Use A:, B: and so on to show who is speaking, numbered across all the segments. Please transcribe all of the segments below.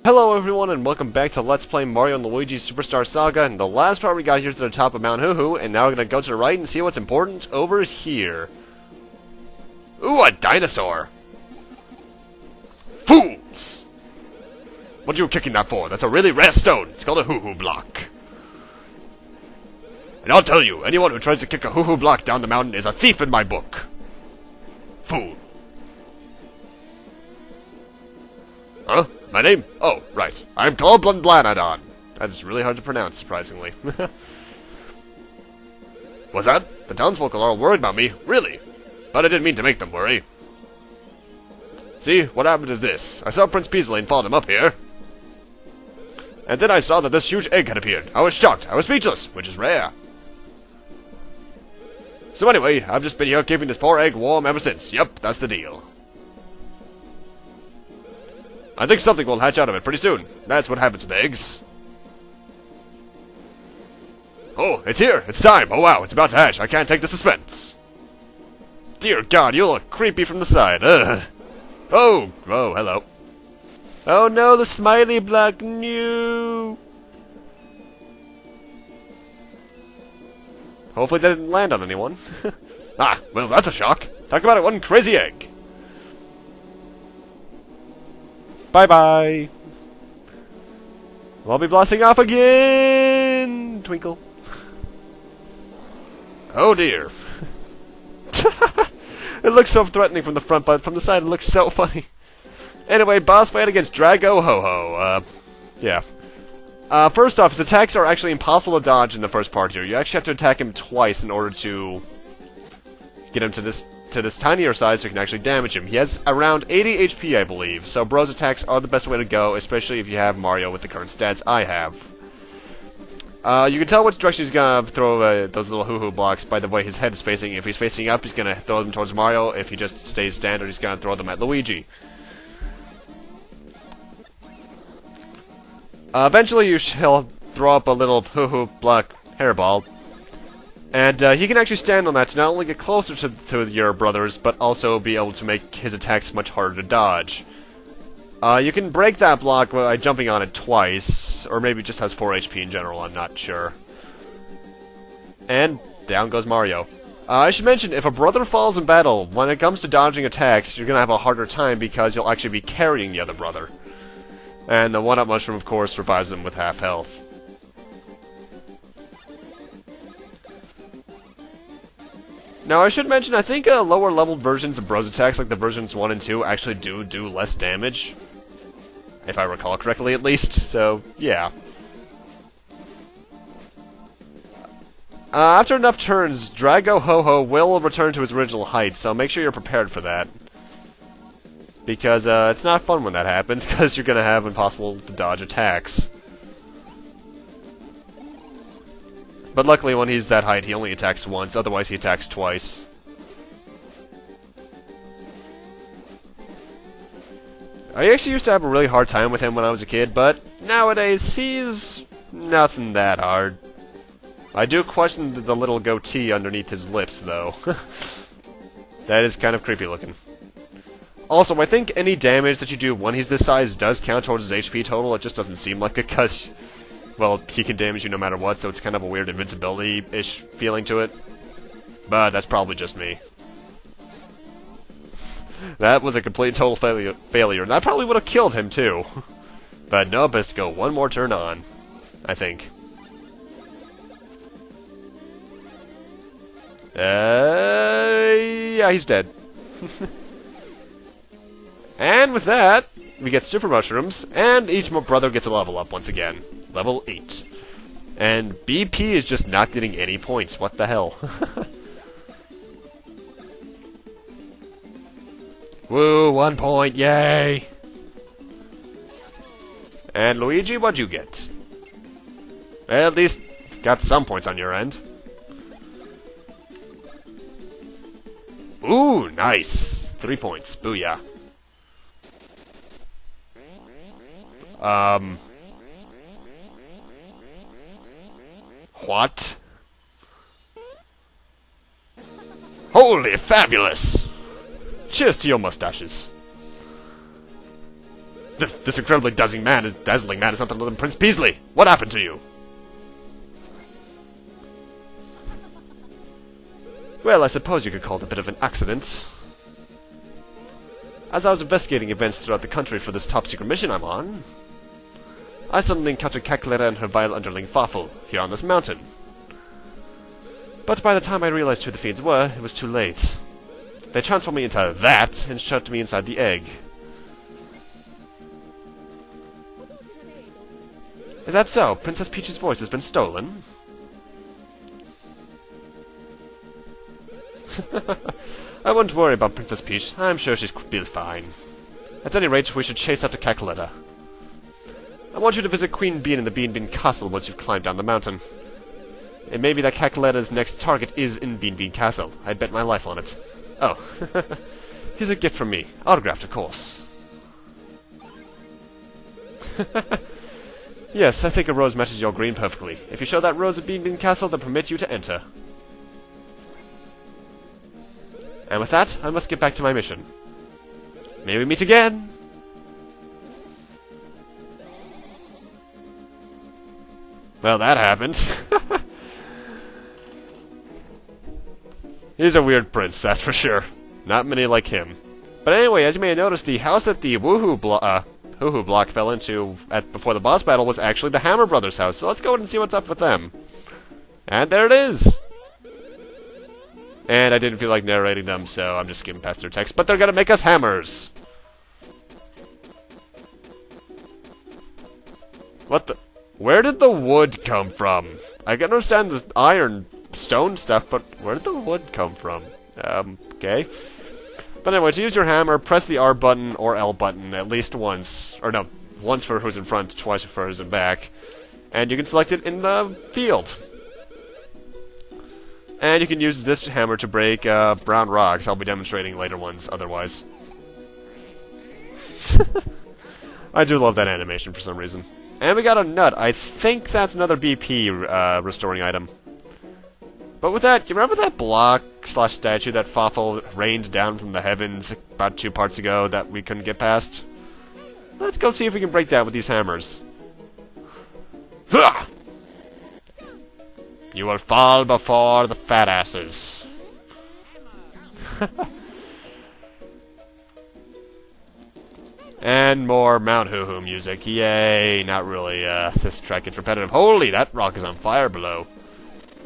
A: Hello everyone and welcome back to Let's Play Mario & Luigi Superstar Saga. And the last part we got here to the top of Mount Hoo-Hoo, and now we're going to go to the right and see what's important over here. Ooh, a dinosaur! Fools! What are you kicking that for? That's a really rare stone. It's called a hoo-hoo block. And I'll tell you, anyone who tries to kick a hoo-hoo block down the mountain is a thief in my book. Fool. Huh? My name? Oh, right. I'm Goblin Blanadon. That is really hard to pronounce, surprisingly. What's that? The townsfolk are all worried about me. Really? But I didn't mean to make them worry. See, what happened is this. I saw Prince Peasley and followed him up here. And then I saw that this huge egg had appeared. I was shocked. I was speechless, which is rare. So anyway, I've just been here keeping this poor egg warm ever since. Yep, that's the deal. I think something will hatch out of it pretty soon. That's what happens with eggs. Oh, it's here! It's time! Oh wow, it's about to hatch. I can't take the suspense. Dear God, you look creepy from the side. Ugh. Oh, hello. Oh no, the smiley block. No. Hopefully that didn't land on anyone. Ah, well that's a shock. Talk about it, one crazy egg. Bye-bye. I'll be blasting off again. Twinkle. Oh dear. It looks so threatening from the front, but from the side it looks so funny. Anyway, boss fight against Drago Ho-Ho. Yeah. First off, his attacks are actually impossible to dodge in the first part here. You actually have to attack him twice in order to get him to this tinier size so you can actually damage him. He has around 80 HP, I believe, so Bro's attacks are the best way to go, especially if you have Mario with the current stats I have. You can tell which direction he's gonna throw those little hoo-hoo blocks by the way his head is facing. If he's facing up, he's gonna throw them towards Mario. If he just stays standard, he's gonna throw them at Luigi. Eventually he'll throw up a little hoo-hoo block hairball. And he can actually stand on that to not only get closer to your brothers, but also be able to make his attacks much harder to dodge. You can break that block by jumping on it twice, or maybe it just has 4 HP in general, I'm not sure. And down goes Mario. I should mention, if a brother falls in battle, when it comes to dodging attacks, you're going to have a harder time because you'll actually be carrying the other brother. And the 1-up mushroom, of course, revives them with half health. Now, I should mention, I think lower level versions of Bro's attacks, like the versions 1 and 2, actually do less damage. If I recall correctly, at least. So, yeah. After enough turns, Drago Ho-Ho will return to his original height, so make sure you're prepared for that. Because it's not fun when that happens, because you're going to have impossible to dodge attacks. But luckily, when he's that height, he only attacks once, otherwise he attacks twice. I actually used to have a really hard time with him when I was a kid, but nowadays, he's nothing that hard. I do question the little goatee underneath his lips, though. That is kind of creepy looking. Also, I think any damage that you do when he's this size does count towards his HP total. It just doesn't seem like it, because, well, he can damage you no matter what, so it's kind of a weird invincibility-ish feeling to it. But that's probably just me. That was a complete total failure, and I probably would have killed him, too. But no, best to go one more turn on, I think. Yeah, he's dead. And with that, we get super mushrooms, and each brother gets a level up once again. Level 8. And BP is just not getting any points. What the hell? Woo, 1 point, yay! And Luigi, what'd you get? Well, at least got some points on your end. Ooh, nice! 3 points, booyah. What? Holy fabulous! Cheers to your mustaches. This incredibly dazzling man is nothing other than Prince Peasley. What happened to you? Well, I suppose you could call it a bit of an accident. As I was investigating events throughout the country for this top-secret mission I'm on, I suddenly encountered Cackletta and her vile underling Fawful here on this mountain. But by the time I realized who the fiends were, it was too late. They transformed me into that and shoved me inside the egg. Is that so? Princess Peach's voice has been stolen? I wouldn't worry about Princess Peach. I'm sure she's be fine. At any rate, we should chase after Cackletta. I want you to visit Queen Bean in the Bean Bean Castle once you've climbed down the mountain. It may be that Cackletta's next target is in Bean Bean Castle. I'd bet my life on it. Oh. Here's a gift from me. Autographed, of course. Yes, I think a rose matches your green perfectly. If you show that rose at Bean Bean Castle, they'll permit you to enter. And with that, I must get back to my mission. May we meet again! Well, that happened. He's a weird prince, that's for sure. Not many like him. But anyway, as you may have noticed, the house that the Hoo-Hoo block fell into before the boss battle was actually the Hammer Brothers' house. So let's go and see what's up with them. And there it is! And I didn't feel like narrating them, so I'm just skipping past their text. But they're gonna make us hammers! What the... Where did the wood come from? I can understand the iron stone stuff, but where did the wood come from? Okay. But anyway, to use your hammer, press the R button or L button at least once. Or no, once for who's in front, twice for who's in back. And you can select it in the field. And you can use this hammer to break brown rocks. I'll be demonstrating later ones otherwise. I do love that animation for some reason. And we got a nut. I think that's another BP restoring item. But with that, you remember that block/statue that Fawful rained down from the heavens about 2 parts ago that we couldn't get past? Let's go see if we can break that with these hammers. Hah! You will fall before the fat asses. And more Mount Hoo-Hoo music. Yay! Not really, this track gets repetitive. Holy, that rock is on fire below.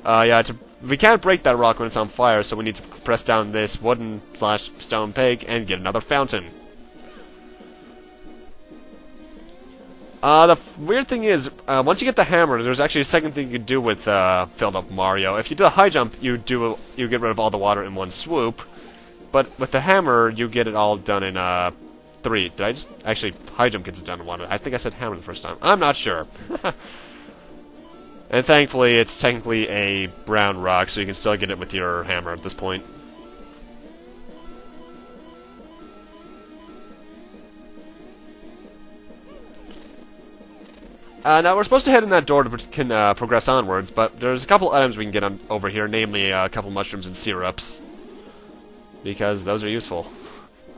A: Yeah, we can't break that rock when it's on fire, so we need to press down this wooden/stone peg and get another fountain. The weird thing is, once you get the hammer, there's actually a second thing you can do with filled up Mario. If you do a high jump, you get rid of all the water in one swoop. But with the hammer, you get it all done in 3. Did I just actually high jump gets it done in 1? I think I said hammer the first time. I'm not sure. And thankfully, it's technically a brown rock, so you can still get it with your hammer at this point. Now, we're supposed to head in that door to progress onwards, but there's a couple items we can get over here, namely a couple mushrooms and syrups. Because those are useful.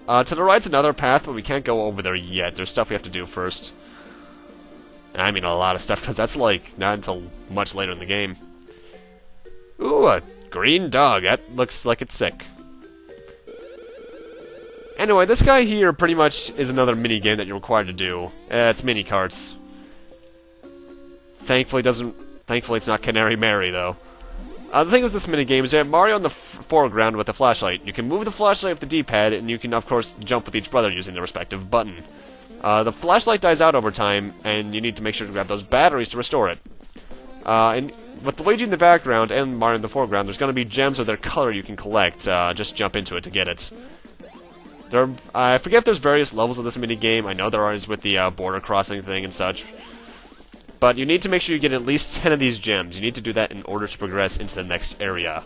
A: To the right's another path, but we can't go over there yet. There's stuff we have to do first. I mean a lot of stuff, because that's, like, not until much later in the game. Ooh, a green dog. That looks like it's sick. Anyway, this guy here pretty much is another mini-game that you're required to do. It's mini-carts. Thankfully it's not Canary Mary, though. The thing with this minigame is you have Mario in the foreground with a flashlight. You can move the flashlight with the D-pad, and you can, of course, jump with each brother using the respective button. The flashlight dies out over time, and you need to make sure to grab those batteries to restore it. And with Luigi in the background and Mario in the foreground, there's going to be gems of their color you can collect. Just jump into it to get it. I forget if there's various levels of this minigame. I know there is with the border crossing thing and such. But you need to make sure you get at least 10 of these gems. You need to do that in order to progress into the next area.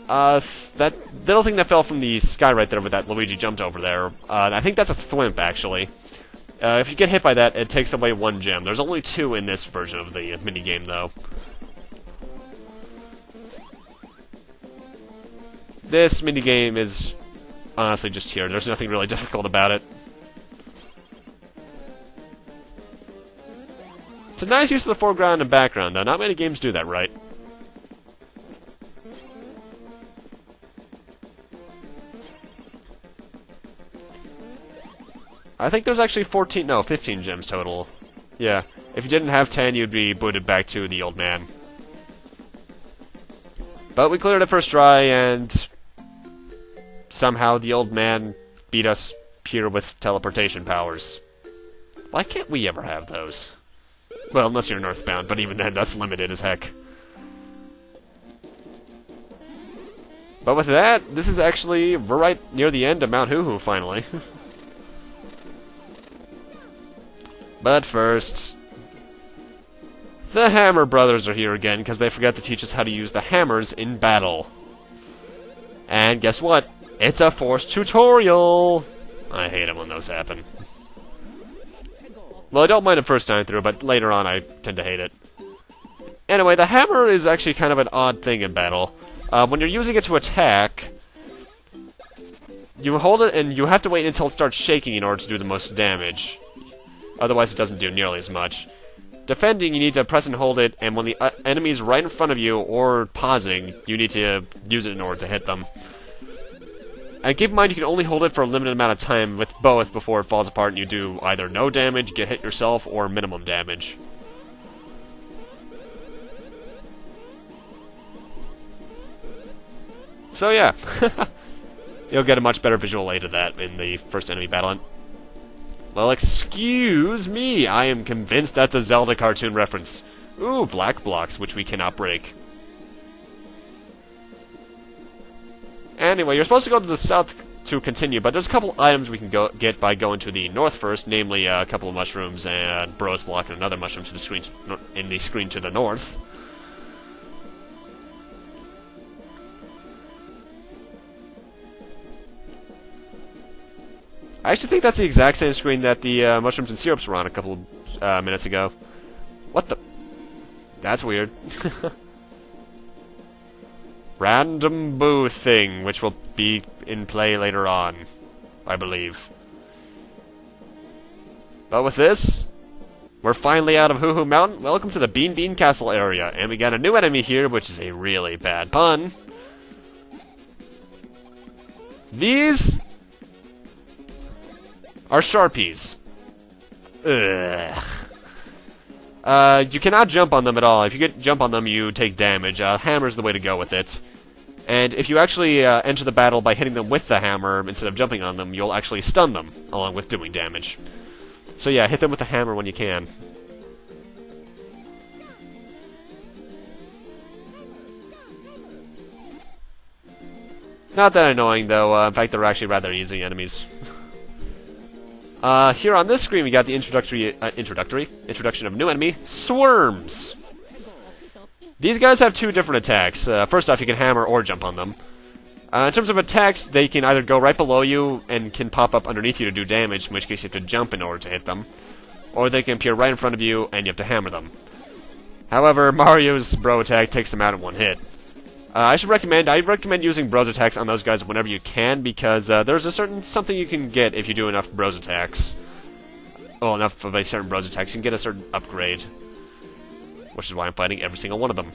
A: That little thing that fell from the sky right there with that Luigi jumped over there, I think that's a thwimp, actually. If you get hit by that, it takes away 1 gem. There's only 2 in this version of the minigame, though. This minigame is honestly just here. There's nothing really difficult about it. It's a nice use of the foreground and background, though. Not many games do that right. I think there's actually 15 gems total. Yeah, if you didn't have 10, you'd be booted back to the old man. But we cleared it first try, and somehow the old man beat us here with teleportation powers. Why can't we ever have those? Well, unless you're northbound, but even then, that's limited as heck. But with that, this is actually, we're right near the end of Mount Hoo-Hoo, finally. But first, the Hammer Brothers are here again, because they forgot to teach us how to use the hammers in battle. And guess what? It's a forced tutorial! I hate it when those happen. Well, I don't mind it first time through, but later on I tend to hate it. Anyway, the hammer is actually kind of an odd thing in battle. When you're using it to attack, you hold it and you have to wait until it starts shaking in order to do the most damage. Otherwise it doesn't do nearly as much. Defending, you need to press and hold it, and when the enemy's right in front of you, or pausing, you need to use it in order to hit them. And keep in mind, you can only hold it for a limited amount of time with both before it falls apart and you do either no damage, get hit yourself, or minimum damage. So yeah, you'll get a much better visual aid of that in the first enemy battle. Well, excuse me, I am convinced that's a Zelda cartoon reference. Ooh, black blocks, which we cannot break. Anyway, you're supposed to go to the south to continue, but there's a couple items we can get by going to the north first, namely a couple of mushrooms and Bros block and another mushroom to the screen in the screen to the north. I actually think that's the exact same screen that the mushrooms and syrups were on a couple minutes ago. What the? That's weird. Random boo thing, which will be in play later on, I believe. But with this, we're finally out of Hoo-Hoo Mountain. Welcome to the Bean Bean Castle area, and we got a new enemy here, which is a really bad pun. These are Sharpies. Ugh. You cannot jump on them at all. If you jump on them, you take damage. Hammer's the way to go with it. And if you actually enter the battle by hitting them with the hammer instead of jumping on them, you'll actually stun them, along with doing damage. So yeah, hit them with the hammer when you can. Not that annoying, though. In fact, they're actually rather easy enemies. Here on this screen, we got the introduction of new enemy, Swarms. These guys have two different attacks. First off, you can hammer or jump on them. In terms of attacks, they can either go right below you and can pop up underneath you to do damage, in which case you have to jump in order to hit them. Or they can appear right in front of you and you have to hammer them. However, Mario's bro attack takes them out in one hit. I recommend using bros attacks on those guys whenever you can, because there's a certain something you can get if you do enough bros attacks. Well, enough of a certain bros attacks, you can get a certain upgrade. Which is why I'm fighting every single one of them.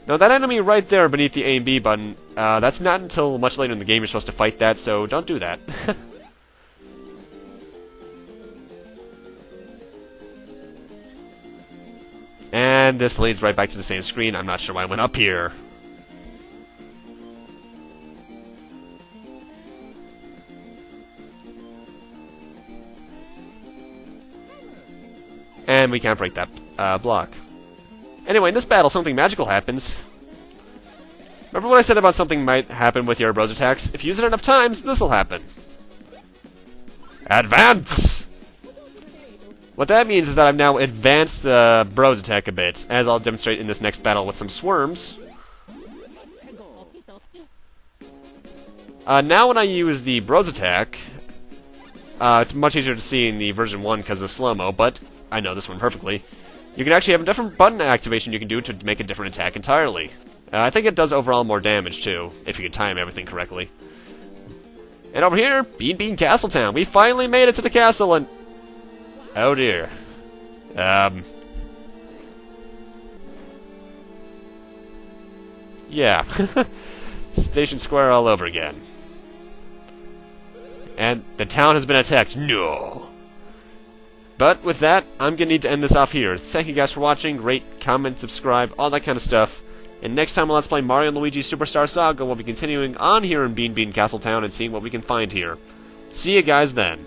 A: Now, that enemy right there beneath the A and B button, that's not until much later in the game you're supposed to fight that, so don't do that. And this leads right back to the same screen. I'm not sure why I went up here. And we can't break that block. Anyway, in this battle, something magical happens. Remember what I said about something might happen with your bros attacks? If you use it enough times, this'll happen. Advance! What that means is that I've now advanced the bros attack a bit, as I'll demonstrate in this next battle with some swarms. Now when I use the bros attack, it's much easier to see in the version 1 because of slow-mo, but I know this one perfectly. You can actually have a different button activation you can do to make a different attack entirely. I think it does overall more damage, too, if you can time everything correctly. And over here, Bean Castletown. We finally made it to the castle, and... oh dear. Yeah. Station Square all over again. And the town has been attacked. No! But with that, I'm gonna need to end this off here. Thank you guys for watching. Rate, comment, subscribe, all that kind of stuff. And next time on Let's Play Mario & Luigi Superstar Saga, we'll be continuing on here in Bean Castletown and seeing what we can find here. See you guys then.